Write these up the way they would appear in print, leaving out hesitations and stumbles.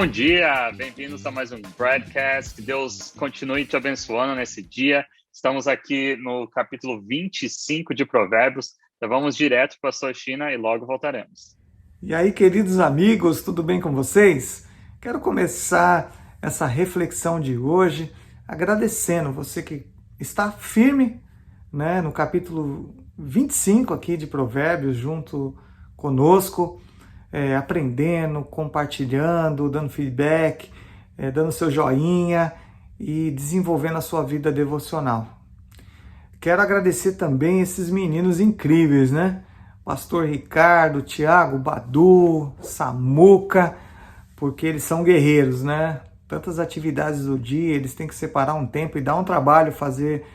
Bom dia, bem-vindos a mais um Broadcast. Que Deus continue te abençoando nesse dia. Estamos aqui no capítulo 25 de Provérbios. Então vamos direto para a sua China e logo voltaremos. E aí, queridos amigos, tudo bem com vocês? Quero começar essa reflexão de hoje agradecendo você que está firme, né, no capítulo 25 aqui de Provérbios, junto conosco, aprendendo, compartilhando, dando feedback, dando seu joinha e desenvolvendo a sua vida devocional. Quero agradecer também esses meninos incríveis, né? Pastor Ricardo, Tiago, Badu, Samuca, porque eles são guerreiros, né? Tantas atividades do dia, eles têm que separar um tempo e dar um trabalho fazer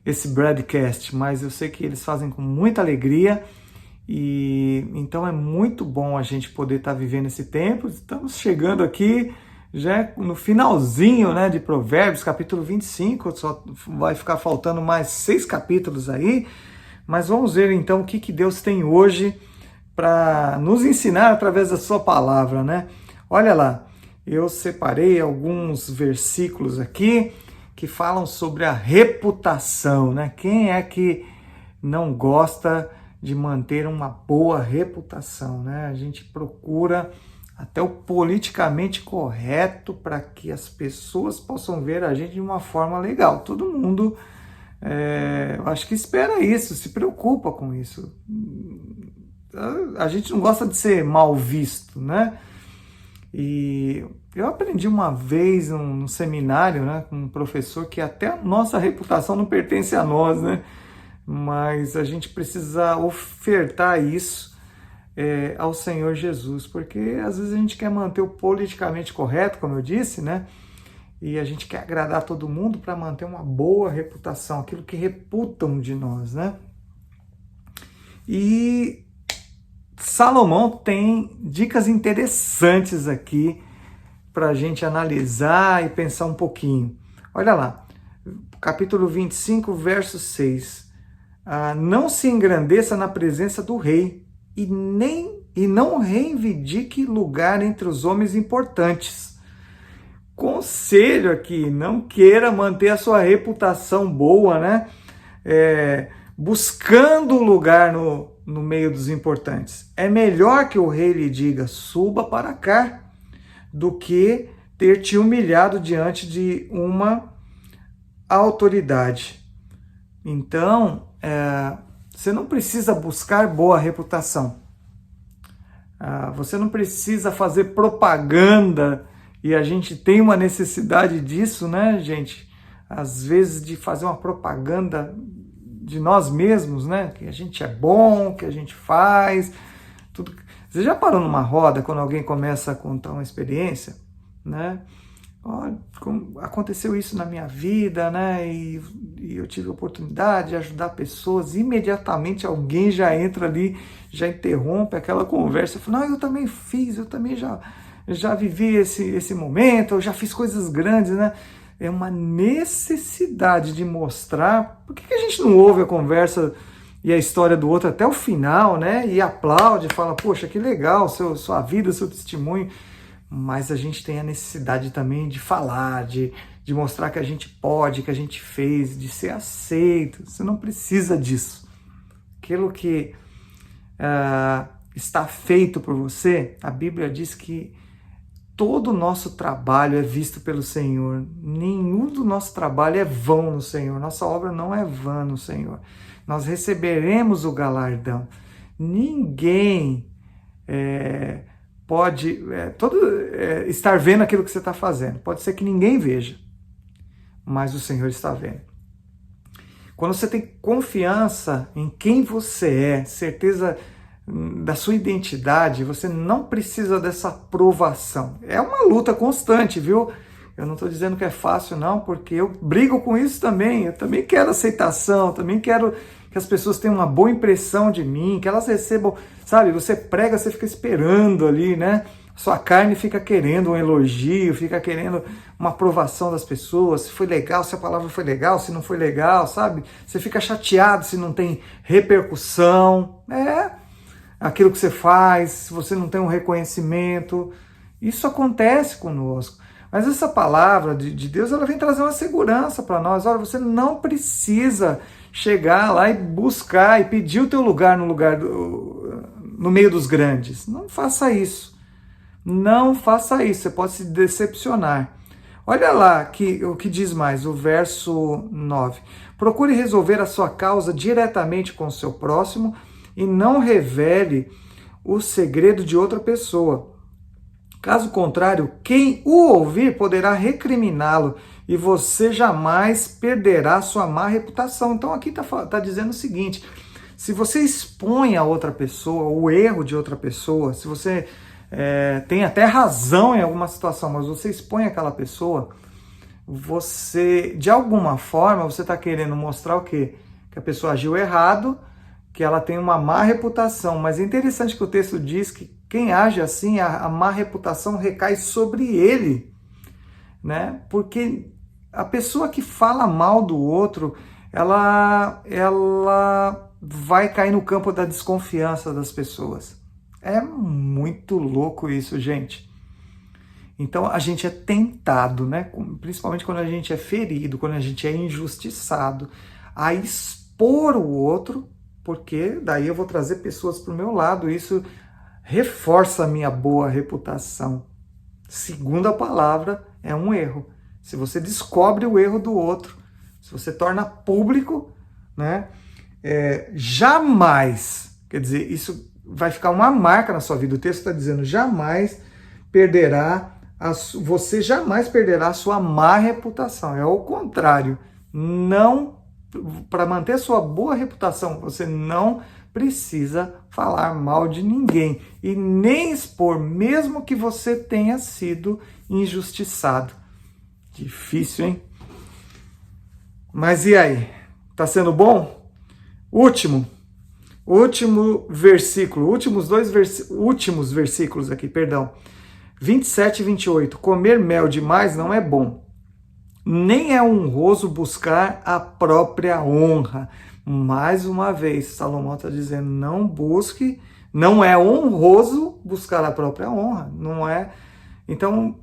esse broadcast, mas eu sei que eles fazem com muita alegria e então é muito bom a gente poder estar vivendo esse tempo. Estamos chegando aqui já no finalzinho, né, de Provérbios, capítulo 25, só vai ficar faltando mais 6 capítulos aí, mas vamos ver então o que Deus tem hoje para nos ensinar através da sua palavra, né? Olha lá, eu separei alguns versículos aqui que falam sobre a reputação, né? Quem é que não gosta de manter uma boa reputação, né? A gente procura até o politicamente correto para que as pessoas possam ver a gente de uma forma legal. Todo mundo, eu acho que espera isso, se preocupa com isso. A gente não gosta de ser mal visto, né? E eu aprendi uma vez num seminário, né, com um professor, que até a nossa reputação não pertence a nós, né? Mas a gente precisa ofertar isso ao Senhor Jesus, porque às vezes a gente quer manter o politicamente correto, como eu disse, né? E a gente quer agradar todo mundo para manter uma boa reputação, aquilo que reputam de nós, né? E Salomão tem dicas interessantes aqui para a gente analisar e pensar um pouquinho. Olha lá, capítulo 25, verso 6. Não se engrandeça na presença do rei e não reivindique lugar entre os homens importantes. Conselho aqui, não queira manter a sua reputação boa, né? Buscando lugar no meio dos importantes. É melhor que o rei lhe diga, suba para cá, do que ter te humilhado diante de uma autoridade. Então, você não precisa buscar boa reputação. Você não precisa fazer propaganda, e a gente tem uma necessidade disso, né, gente? Às vezes de fazer uma propaganda de nós mesmos, né? Que a gente é bom, que a gente faz, tudo. Você já parou numa roda quando alguém começa a contar uma experiência, né? Olha, aconteceu isso na minha vida, né? E eu tive a oportunidade de ajudar pessoas. Imediatamente alguém já entra ali, já interrompe aquela conversa. Fala, não, eu também fiz, eu também já vivi esse momento, eu já fiz coisas grandes, né? É uma necessidade de mostrar. Por que a gente não ouve a conversa e a história do outro até o final, né? E aplaude, fala, poxa, que legal, sua vida, seu testemunho. Mas a gente tem a necessidade também de falar, de mostrar que a gente pode, que a gente fez, de ser aceito. Você não precisa disso. Aquilo que está feito por você, a Bíblia diz que todo o nosso trabalho é visto pelo Senhor. Nenhum do nosso trabalho é vão no Senhor. Nossa obra não é vã no Senhor. Nós receberemos o galardão. Ninguém pode estar vendo aquilo que você está fazendo. Pode ser que ninguém veja, mas o Senhor está vendo. Quando você tem confiança em quem você é, certeza da sua identidade, você não precisa dessa aprovação. É uma luta constante, viu? Eu não estou dizendo que é fácil, não, porque eu brigo com isso também. Eu também quero aceitação, também quero que as pessoas tenham uma boa impressão de mim, que elas recebam, sabe? Você prega, você fica esperando ali, né? Sua carne fica querendo um elogio, fica querendo uma aprovação das pessoas, se foi legal, se a palavra foi legal, se não foi legal, sabe? Você fica chateado se não tem repercussão, aquilo que você faz, se você não tem um reconhecimento. Isso acontece conosco. Mas essa palavra de Deus, ela vem trazer uma segurança para nós. Olha, você não precisa chegar lá e buscar e pedir o teu lugar no meio dos grandes. Não faça isso. Não faça isso. Você pode se decepcionar. Olha lá o que diz mais, o verso 9. Procure resolver a sua causa diretamente com o seu próximo e não revele o segredo de outra pessoa. Caso contrário, quem o ouvir poderá recriminá-lo e você jamais perderá sua má reputação. Então aqui está dizendo o seguinte, se você expõe a outra pessoa, o erro de outra pessoa, se você tem até razão em alguma situação, mas você expõe aquela pessoa, você, de alguma forma, você está querendo mostrar o quê? Que a pessoa agiu errado, que ela tem uma má reputação. Mas é interessante que o texto diz que quem age assim, a má reputação recai sobre ele, né? Porque a pessoa que fala mal do outro, ela vai cair no campo da desconfiança das pessoas. É muito louco isso, gente. Então a gente é tentado, né? Principalmente quando a gente é ferido, quando a gente é injustiçado, a expor o outro, porque daí eu vou trazer pessoas para o meu lado, isso reforça a minha boa reputação. Segundo a palavra, é um erro. Se você descobre o erro do outro, se você torna público, né? Jamais, quer dizer, isso vai ficar uma marca na sua vida. O texto está dizendo, você jamais perderá a sua má reputação. É o contrário. Não, para manter a sua boa reputação, você não precisa falar mal de ninguém e nem expor, mesmo que você tenha sido injustiçado. Difícil, hein? Mas e aí? Tá sendo bom? Último versículo, últimos versículos aqui, perdão. 27 e 28. Comer mel demais não é bom. Nem é honroso buscar a própria honra. Mais uma vez, Salomão está dizendo, não é honroso buscar a própria honra. Não é. Então,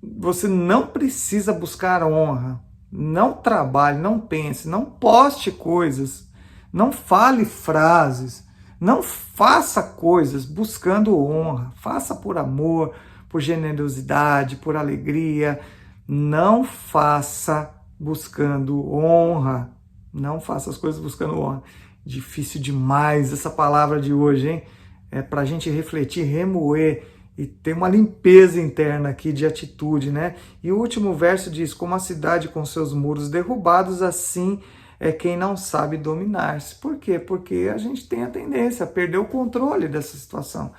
você não precisa buscar honra. Não trabalhe, não pense, não poste coisas, não fale frases, não faça coisas buscando honra. Faça por amor, por generosidade, por alegria. Não faça buscando honra. Não faça as coisas buscando honra. Difícil demais essa palavra de hoje, hein? É para a gente refletir, remoer e ter uma limpeza interna aqui de atitude, né? E o último verso diz, como a cidade com seus muros derrubados, assim é quem não sabe dominar-se. Por quê? Porque a gente tem a tendência a perder o controle dessa situação.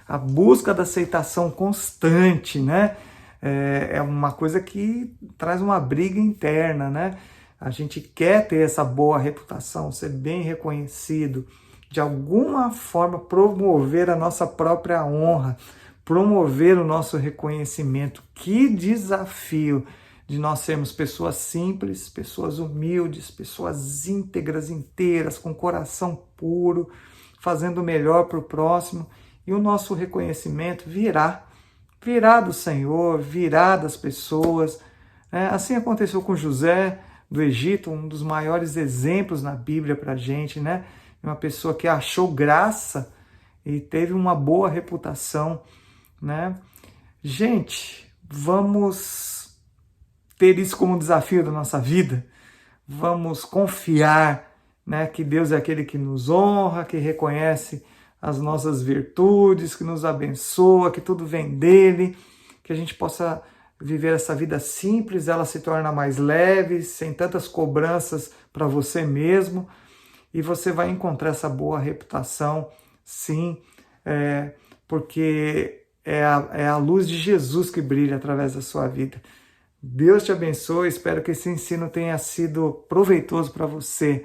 A busca da aceitação constante, né? É uma coisa que traz uma briga interna, né? A gente quer ter essa boa reputação, ser bem reconhecido, de alguma forma promover a nossa própria honra, promover o nosso reconhecimento. Que desafio de nós sermos pessoas simples, pessoas humildes, pessoas íntegras, inteiras, com coração puro, fazendo o melhor para o próximo, e o nosso reconhecimento virá do Senhor, virá das pessoas. Assim aconteceu com José do Egito, um dos maiores exemplos na Bíblia para a gente, né? Uma pessoa que achou graça e teve uma boa reputação, né? Gente, vamos ter isso como desafio da nossa vida. Vamos confiar, né, que Deus é aquele que nos honra, que reconhece as nossas virtudes, que nos abençoa, que tudo vem dele, que a gente possa viver essa vida simples, ela se torna mais leve, sem tantas cobranças para você mesmo, e você vai encontrar essa boa reputação, sim, porque é a luz de Jesus que brilha através da sua vida. Deus te abençoe, espero que esse ensino tenha sido proveitoso para você.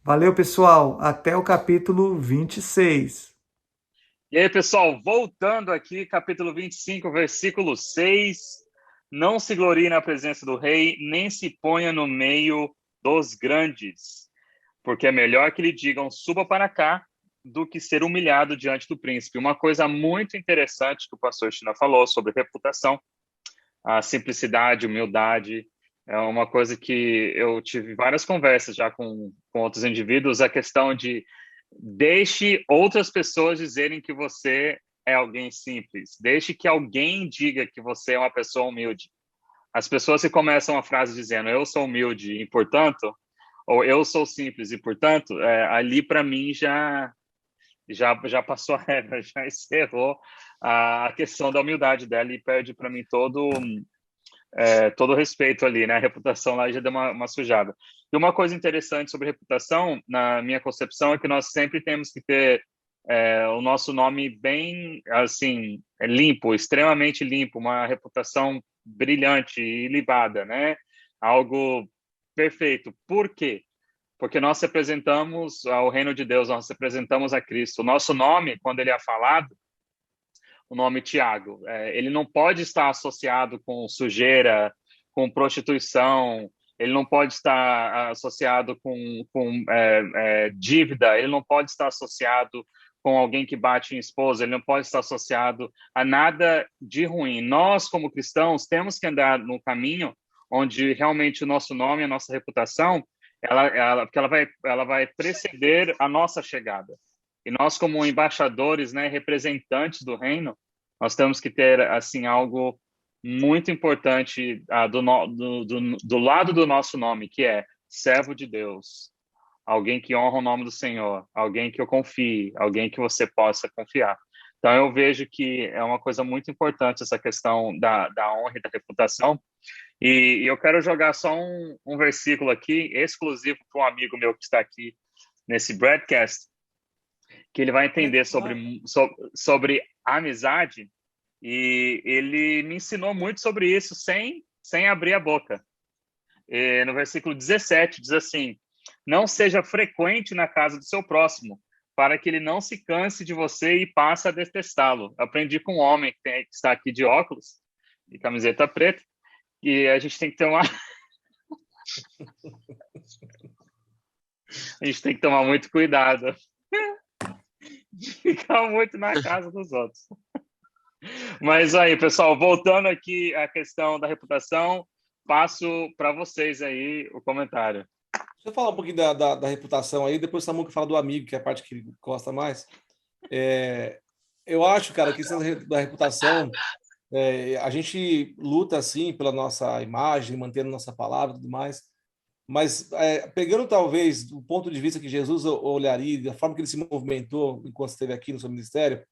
Valeu, pessoal, até o capítulo 26. E aí, pessoal, voltando aqui, capítulo 25, versículo 6. Não se glorie na presença do rei, nem se ponha no meio dos grandes, porque é melhor que lhe digam, suba para cá, do que ser humilhado diante do príncipe. Uma coisa muito interessante que o pastor China falou sobre reputação, a simplicidade, humildade, é uma coisa que eu tive várias conversas já com outros indivíduos, a questão de deixe outras pessoas dizerem que você é alguém simples, deixe que alguém diga que você é uma pessoa humilde. As pessoas que começam a frase dizendo eu sou humilde e, portanto, ou eu sou simples e, portanto, ali para mim já passou a regra, já encerrou a questão da humildade dela e perde para mim todo o respeito ali, né? A reputação lá já deu uma sujada. E uma coisa interessante sobre reputação, na minha concepção, é que nós sempre temos que ter o nosso nome bem, assim, limpo, extremamente limpo, uma reputação brilhante e ilibada, né? Algo perfeito. Por quê? Porque nós representamos ao reino de Deus, nós representamos a Cristo. O nosso nome, quando ele é falado, o nome Tiago, ele não pode estar associado com sujeira, com prostituição, ele não pode estar associado com dívida, ele não pode estar associado com alguém que bate em esposa, ele não pode estar associado a nada de ruim. Nós, como cristãos, temos que andar no caminho onde realmente o nosso nome, a nossa reputação, porque ela vai preceder a nossa chegada. E nós, como embaixadores, né, representantes do reino, nós temos que ter assim algo muito importante do lado do nosso nome, que é servo de Deus, alguém que honra o nome do Senhor, alguém que eu confie, alguém que você possa confiar. Então, eu vejo que é uma coisa muito importante essa questão da honra e da reputação. E eu quero jogar só um versículo aqui, exclusivo para um amigo meu que está aqui nesse broadcast, que ele vai entender sobre amizade, e ele me ensinou muito sobre isso sem abrir a boca. E no versículo 17 diz assim: não seja frequente na casa do seu próximo, para que ele não se canse de você e passe a detestá-lo. Aprendi com um homem que está aqui de óculos e camiseta preta, e a gente tem que tomar a gente tem que tomar muito cuidado de ficar muito na casa dos outros. Mas aí, pessoal, voltando aqui à questão da reputação, passo para vocês aí o comentário. Deixa eu falar um pouquinho da reputação aí, depois o Samuca fala do amigo, que é a parte que ele gosta mais. Eu acho, cara, que isso da reputação, a gente luta, assim, pela nossa imagem, mantendo nossa palavra e tudo mais, mas pegando, talvez, do ponto de vista que Jesus olharia, da forma que ele se movimentou enquanto esteve aqui no seu ministério,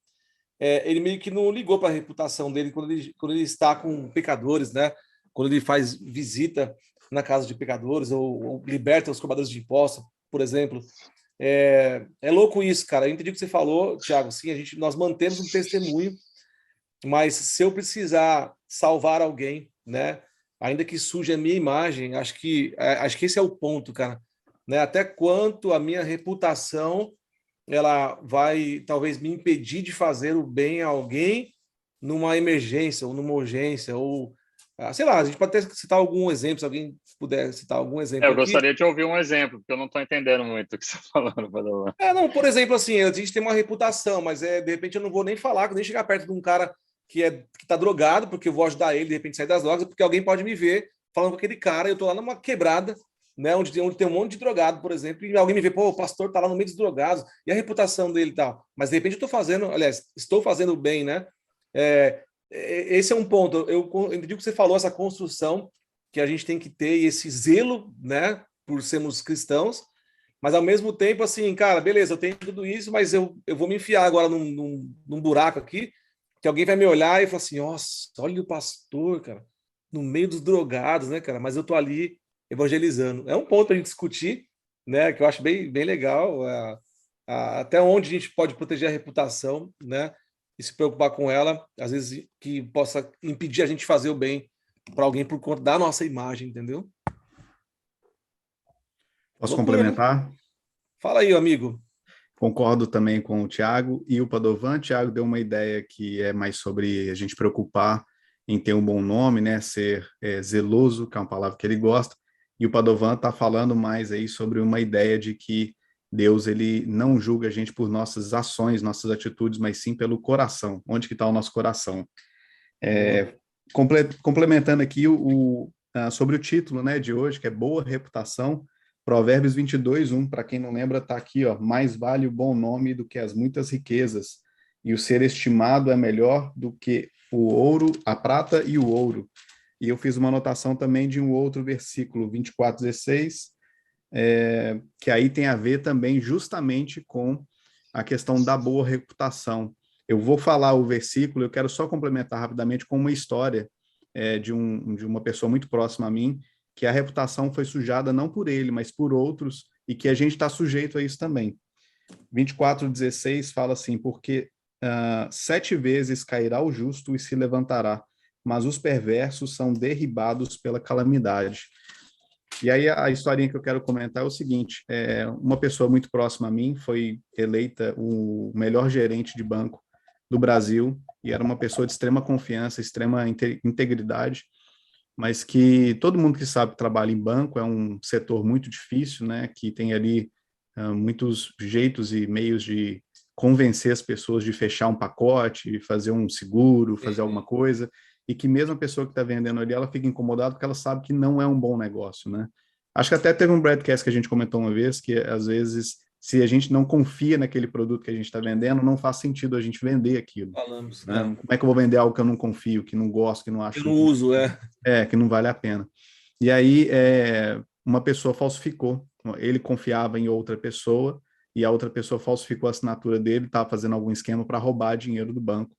ele meio que não ligou para a reputação dele quando ele está com pecadores, né? Quando ele faz visita na casa de pecadores ou liberta os cobradores de impostos, por exemplo. É louco isso, cara. Eu entendi o que você falou, Thiago. Sim, nós mantemos um testemunho, mas se eu precisar salvar alguém, né? Ainda que suje a minha imagem, acho que esse é o ponto, cara. Né? Até quanto a minha reputação ela vai talvez me impedir de fazer o bem a alguém numa emergência ou numa urgência, ou sei lá, a gente pode até citar algum exemplo, se alguém puder citar algum exemplo eu aqui. Gostaria de ouvir um exemplo, porque eu não estou entendendo muito o que você está falando, Padovan. Não, por exemplo, assim, a gente tem uma reputação, mas de repente eu não vou nem falar, nem chegar perto de um cara que está drogado, porque eu vou ajudar ele, de repente, sair das drogas, porque alguém pode me ver falando com aquele cara, e eu estou lá numa quebrada, né, onde tem um monte de drogado, por exemplo, e alguém me vê, pô, o pastor tá lá no meio dos drogados, e a reputação dele e tal. Mas de repente estou fazendo bem, né? Esse é um ponto. Eu entendi o que você falou, essa construção que a gente tem que ter, e esse zelo, né, por sermos cristãos, mas ao mesmo tempo, assim, cara, beleza, eu tenho tudo isso, mas eu vou me enfiar agora num buraco aqui, que alguém vai me olhar e falar assim, nossa, olha o pastor, cara, no meio dos drogados, né, cara? Mas eu tô ali evangelizando. É um ponto para a gente discutir, né? Que eu acho bem, bem legal. Até onde a gente pode proteger a reputação, né? E se preocupar com ela, às vezes que possa impedir a gente de fazer o bem para alguém por conta da nossa imagem, entendeu? Posso complementar? Fala aí, amigo. Concordo também com o Thiago e o Padovan. O Thiago deu uma ideia que é mais sobre a gente preocupar em ter um bom nome, né? Ser zeloso, que é uma palavra que ele gosta. E o Padovan está falando mais aí sobre uma ideia de que Deus, ele não julga a gente por nossas ações, nossas atitudes, mas sim pelo coração. Onde que está o nosso coração? Complementando aqui sobre o título, né, de hoje, que é Boa Reputação, Provérbios 22:1, para quem não lembra, está aqui, ó, mais vale o bom nome do que as muitas riquezas, e o ser estimado é melhor do que o ouro, a prata e o ouro. E eu fiz uma anotação também de um outro versículo, 24:16, que aí tem a ver também justamente com a questão da boa reputação. Eu vou falar o versículo, eu quero só complementar rapidamente com uma história de uma pessoa muito próxima a mim, que a reputação foi sujada não por ele, mas por outros, e que a gente está sujeito a isso também. 24:16 fala assim, porque 7 vezes cairá o justo e se levantará, mas os perversos são derribados pela calamidade. E aí a historinha que eu quero comentar é o seguinte, uma pessoa muito próxima a mim foi eleita o melhor gerente de banco do Brasil, e era uma pessoa de extrema confiança, extrema integridade, mas que todo mundo que sabe que trabalha em banco é um setor muito difícil, né, que tem ali muitos jeitos e meios de convencer as pessoas de fechar um pacote, fazer um seguro, fazer alguma coisa, e que mesmo a pessoa que está vendendo ali, ela fica incomodada porque ela sabe que não é um bom negócio, né? Acho que até teve um broadcast que a gente comentou uma vez, que às vezes, se a gente não confia naquele produto que a gente está vendendo, não faz sentido a gente vender aquilo. Falamos, né? Como é que eu vou vender algo que eu não confio, que não gosto, que não acho... Eu não uso, que não vale a pena. E aí, uma pessoa falsificou. Ele confiava em outra pessoa e a outra pessoa falsificou a assinatura dele, estava fazendo algum esquema para roubar dinheiro do banco.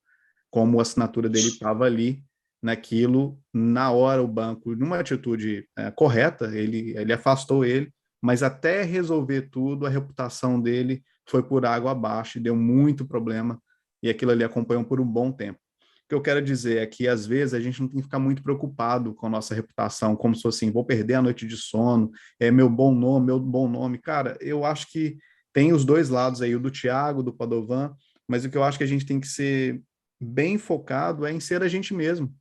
Como a assinatura dele estava ali, naquilo, na hora o banco, numa atitude correta, ele afastou ele, mas até resolver tudo, a reputação dele foi por água abaixo e deu muito problema, e aquilo ali acompanhou por um bom tempo. O que eu quero dizer é que, às vezes, a gente não tem que ficar muito preocupado com a nossa reputação, como se fosse assim, vou perder a noite de sono, meu bom nome, meu bom nome. Cara, eu acho que tem os dois lados aí, o do Tiago, do Padovan, mas o que eu acho que a gente tem que ser bem focado é em ser a gente mesmo,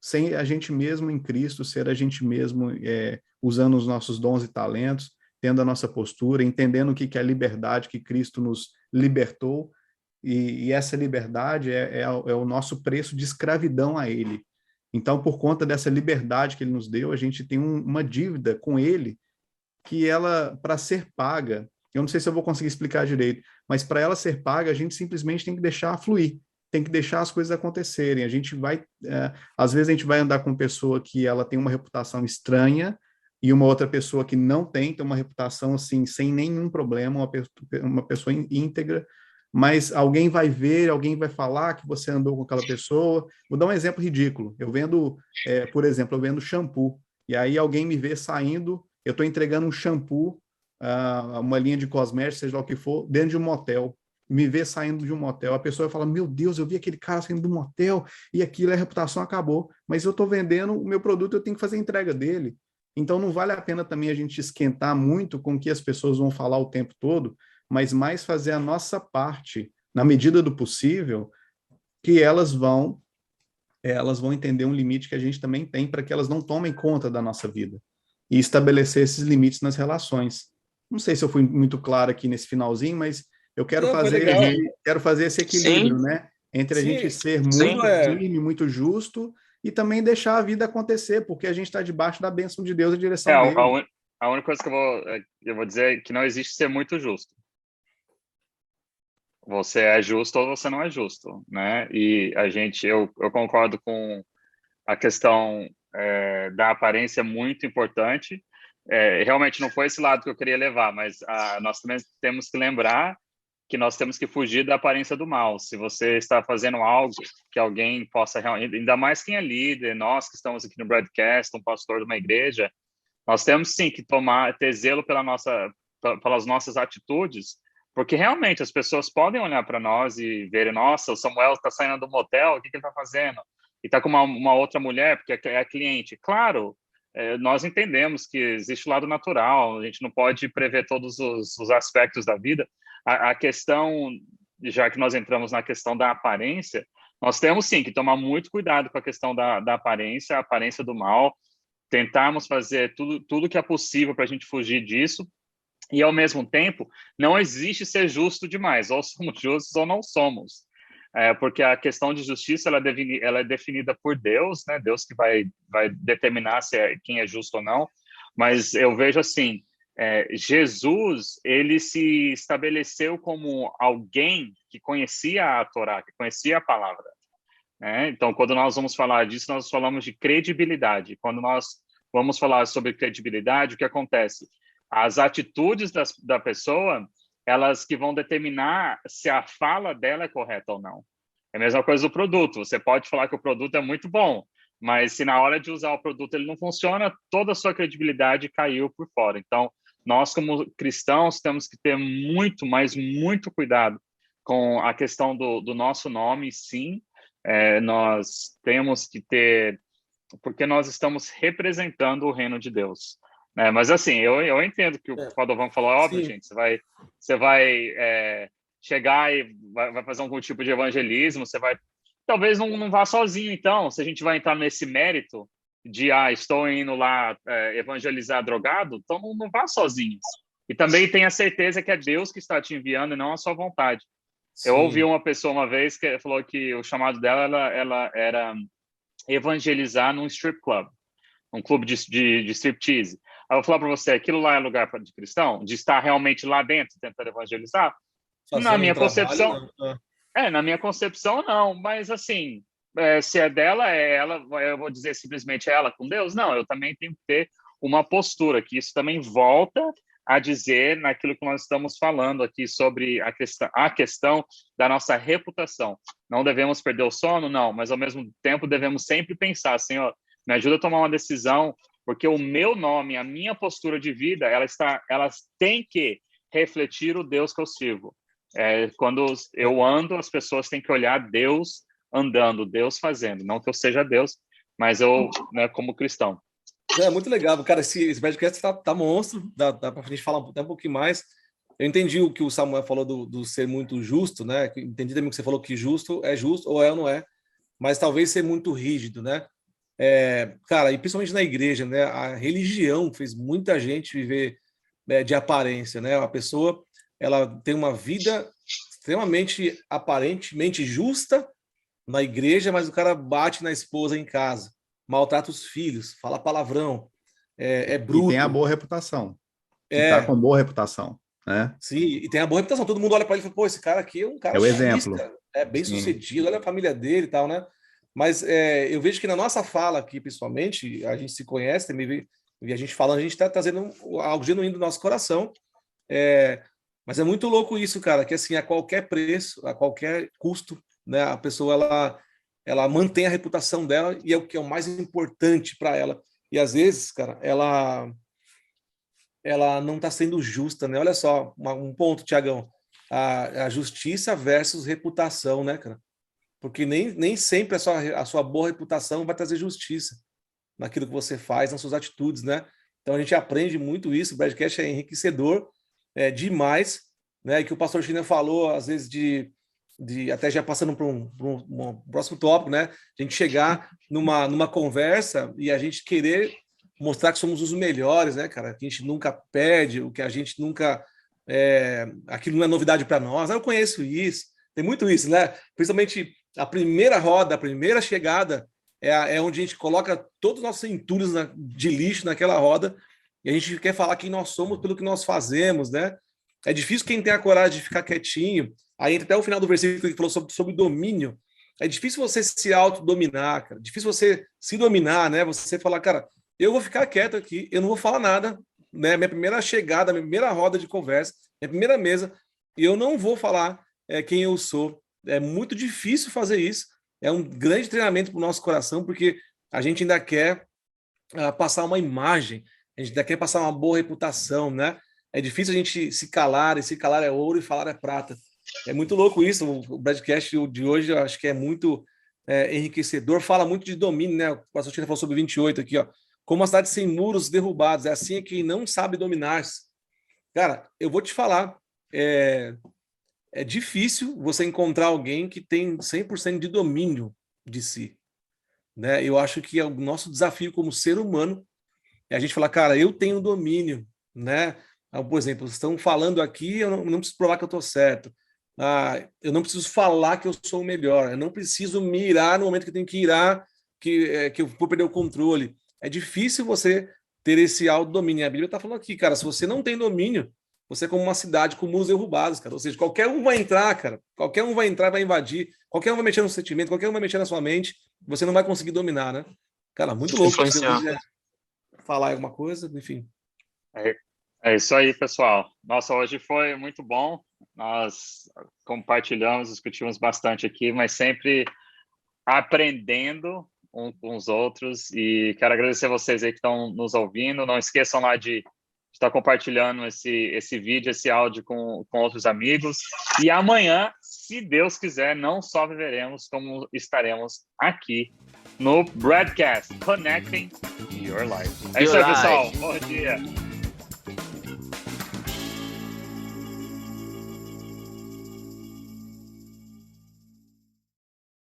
ser a gente mesmo em Cristo, ser a gente mesmo usando os nossos dons e talentos, tendo a nossa postura, entendendo o que é a liberdade que Cristo nos libertou, e essa liberdade é o nosso preço de escravidão a Ele. Então, por conta dessa liberdade que Ele nos deu, a gente tem uma dívida com Ele, que ela, para ser paga, eu não sei se eu vou conseguir explicar direito, mas para ela ser paga, a gente simplesmente tem que deixar fluir, tem que deixar as coisas acontecerem. A gente vai, às vezes a gente vai andar com uma pessoa que ela tem uma reputação estranha e uma outra pessoa que não tem uma reputação assim, sem nenhum problema, uma pessoa íntegra, mas alguém vai ver, alguém vai falar que você andou com aquela pessoa. Vou dar um exemplo ridículo. Eu vendo, por exemplo, eu vendo shampoo, e aí alguém me vê saindo, eu estou entregando um shampoo, uma linha de cosméticos, seja lá o que for, dentro de um motel, me vê saindo de um motel, a pessoa fala, meu Deus, eu vi aquele cara saindo de um motel e aquilo, a reputação acabou, mas eu estou vendendo o meu produto, eu tenho que fazer a entrega dele. Então não vale a pena também a gente esquentar muito com o que as pessoas vão falar o tempo todo, mas mais fazer a nossa parte, na medida do possível, que elas vão entender um limite que a gente também tem para que elas não tomem conta da nossa vida e estabelecer esses limites nas relações. Não sei se eu fui muito claro aqui nesse finalzinho, mas eu quero fazer esse equilíbrio, né? Entre a gente ser muito firme, muito justo e também deixar a vida acontecer, porque a gente está debaixo da bênção de Deus e direção dele. A única coisa que eu vou dizer é que não existe ser muito justo. Você é justo ou você não é justo, né? E eu concordo com a questão da aparência, muito importante. Realmente não foi esse lado que eu queria levar, mas nós também temos que lembrar que nós temos que fugir da aparência do mal. Se você está fazendo algo que alguém possa realmente, ainda mais quem é líder, nós que estamos aqui no broadcast, um pastor de uma igreja, nós temos sim que ter zelo pelas nossas atitudes, porque realmente as pessoas podem olhar para nós e verem, nossa, o Samuel está saindo do motel, o que ele está fazendo? E está com uma outra mulher, porque é cliente. Claro, nós entendemos que existe o lado natural, a gente não pode prever todos os aspectos da vida. A questão, já que nós entramos na questão da aparência, nós temos sim que tomar muito cuidado com a questão da aparência, a aparência do mal, tentarmos fazer tudo que é possível para a gente fugir disso, E, ao mesmo tempo, não existe ser justo demais. Ou somos justos ou não somos. Porque a questão de justiça ela é definida por Deus, né? Deus que vai determinar quem é justo ou não. Mas eu vejo assim, Jesus, ele se estabeleceu como alguém que conhecia a Torá, que conhecia a palavra. Né? Então, quando nós vamos falar disso, nós falamos de credibilidade. Quando nós vamos falar sobre credibilidade, o que acontece? As atitudes da pessoa, elas que vão determinar se a fala dela é correta ou não. É a mesma coisa do produto. Você pode falar que o produto é muito bom, mas se na hora de usar o produto ele não funciona, toda a sua credibilidade caiu por fora. Então, nós como cristãos temos que ter muito, mas muito cuidado com a questão do nosso nome, sim. Nós temos que ter, porque nós estamos representando o reino de Deus. Mas assim, eu entendo que o Padovan falou, óbvio, Sim. gente, você vai chegar e vai fazer algum tipo de evangelismo, você vai, talvez não vá sozinho, então, se a gente vai entrar nesse mérito de, estou indo lá evangelizar drogado, então não vá sozinho. E também tenha certeza que é Deus que está te enviando e não a sua vontade. Sim. Eu ouvi uma pessoa uma vez que falou que o chamado dela ela era evangelizar num strip club, um clube de striptease. Aí eu vou falar para você, aquilo lá é lugar de cristão? De estar realmente lá dentro tentando evangelizar? Na Fazendo um minha trabalho, concepção, não. na minha concepção, não. Mas, assim, se é dela, é ela, eu vou dizer simplesmente ela com Deus? Não, eu também tenho que ter uma postura, que isso também volta a dizer naquilo que nós estamos falando aqui sobre a questão da nossa reputação. Não devemos perder o sono? Não, mas, ao mesmo tempo, devemos sempre pensar, Senhor, me ajuda a tomar uma decisão, porque o meu nome, a minha postura de vida, elas têm que refletir o Deus que eu sirvo. Quando eu ando, as pessoas têm que olhar Deus andando, Deus fazendo. Não que eu seja Deus, mas eu, né, como cristão. É muito legal, cara. Esse podcast tá monstro. Dá pra gente falar até um pouquinho mais. Eu entendi o que o Samuel falou do ser muito justo, né? Entendi também que você falou que justo ou não é, mas talvez ser muito rígido, né? Cara, e principalmente na igreja, né? A religião fez muita gente viver de aparência, né? A pessoa, ela tem uma vida extremamente, aparentemente justa na igreja, mas o cara bate na esposa em casa, maltrata os filhos, fala palavrão, é bruto. E tem a boa reputação. Que tá com boa reputação, né? Sim, e tem a boa reputação. Todo mundo olha para ele e fala, pô, esse cara aqui é um cara É o X, exemplo. cara. É bem sucedido, olha a família dele e tal, né? Mas eu vejo que na nossa fala aqui, principalmente, a gente se conhece, também, e a gente falando, a gente está trazendo algo genuíno do nosso coração. Mas é muito louco isso, cara, que assim, a qualquer preço, a qualquer custo, né, a pessoa ela mantém a reputação dela e é o que é o mais importante para ela. E às vezes, cara, ela não está sendo justa, né? Olha só, um ponto, Tiagão, a justiça versus reputação, né, cara? Porque nem sempre a sua boa reputação vai trazer justiça naquilo que você faz, nas suas atitudes, né? Então a gente aprende muito isso, o Bradcast é enriquecedor demais, né? E que o pastor China falou, às vezes, de até já passando para um próximo tópico, né? A gente chegar numa conversa e a gente querer mostrar que somos os melhores, né, cara? Que a gente nunca perde, o que a gente nunca... aquilo não é novidade para nós. Eu conheço isso. Tem muito isso, né? Principalmente a primeira roda, a primeira chegada é onde a gente coloca todos os nossos entulhos de lixo naquela roda e a gente quer falar quem nós somos pelo que nós fazemos, né? É difícil quem tem a coragem de ficar quietinho. Aí entra até o final do versículo que falou sobre domínio. É difícil você se autodominar, cara. É difícil você se dominar, né? Você falar, cara, eu vou ficar quieto aqui, eu não vou falar nada, né? Minha primeira chegada, minha primeira roda de conversa, minha primeira mesa, e eu não vou falar quem eu sou. É muito difícil fazer isso. É um grande treinamento para o nosso coração, porque a gente ainda quer passar uma imagem, a gente ainda quer passar uma boa reputação, né? É difícil a gente se calar, e se calar é ouro e falar é prata. É muito louco isso. O Bradcast de hoje eu acho que é muito enriquecedor. Fala muito de domínio, né? O pastor Tina falou sobre 28 aqui, ó. Como uma cidade sem muros derrubados. É assim que não sabe dominar-se. Cara, eu vou te falar, é difícil você encontrar alguém que tem 100% de domínio de si, né? Eu acho que o nosso desafio como ser humano é a gente falar, cara, eu tenho domínio, né? Por exemplo, estão falando aqui, eu não preciso provar que eu estou certo. Eu não preciso falar que eu sou o melhor. Eu não preciso mirar no momento que eu tenho que irar, que eu vou perder o controle. É difícil você ter esse autodomínio. A Bíblia está falando aqui, cara, se você não tem domínio, você é como uma cidade com muros derrubados, cara. Ou seja, qualquer um vai entrar, cara. Qualquer um vai entrar, vai invadir. Qualquer um vai mexer no sentimento, qualquer um vai mexer na sua mente. Você não vai conseguir dominar, né? Cara, muito louco. Se você quiser falar alguma coisa, enfim. É isso aí, pessoal. Nossa, hoje foi muito bom. Nós compartilhamos, discutimos bastante aqui, mas sempre aprendendo uns com os outros. E quero agradecer a vocês aí que estão nos ouvindo. Não esqueçam lá de estar compartilhando esse vídeo, esse áudio com outros amigos. E amanhã, se Deus quiser, não só viveremos, como estaremos aqui no Broadcast Connecting Your Life. É isso aí, pessoal. Bom dia.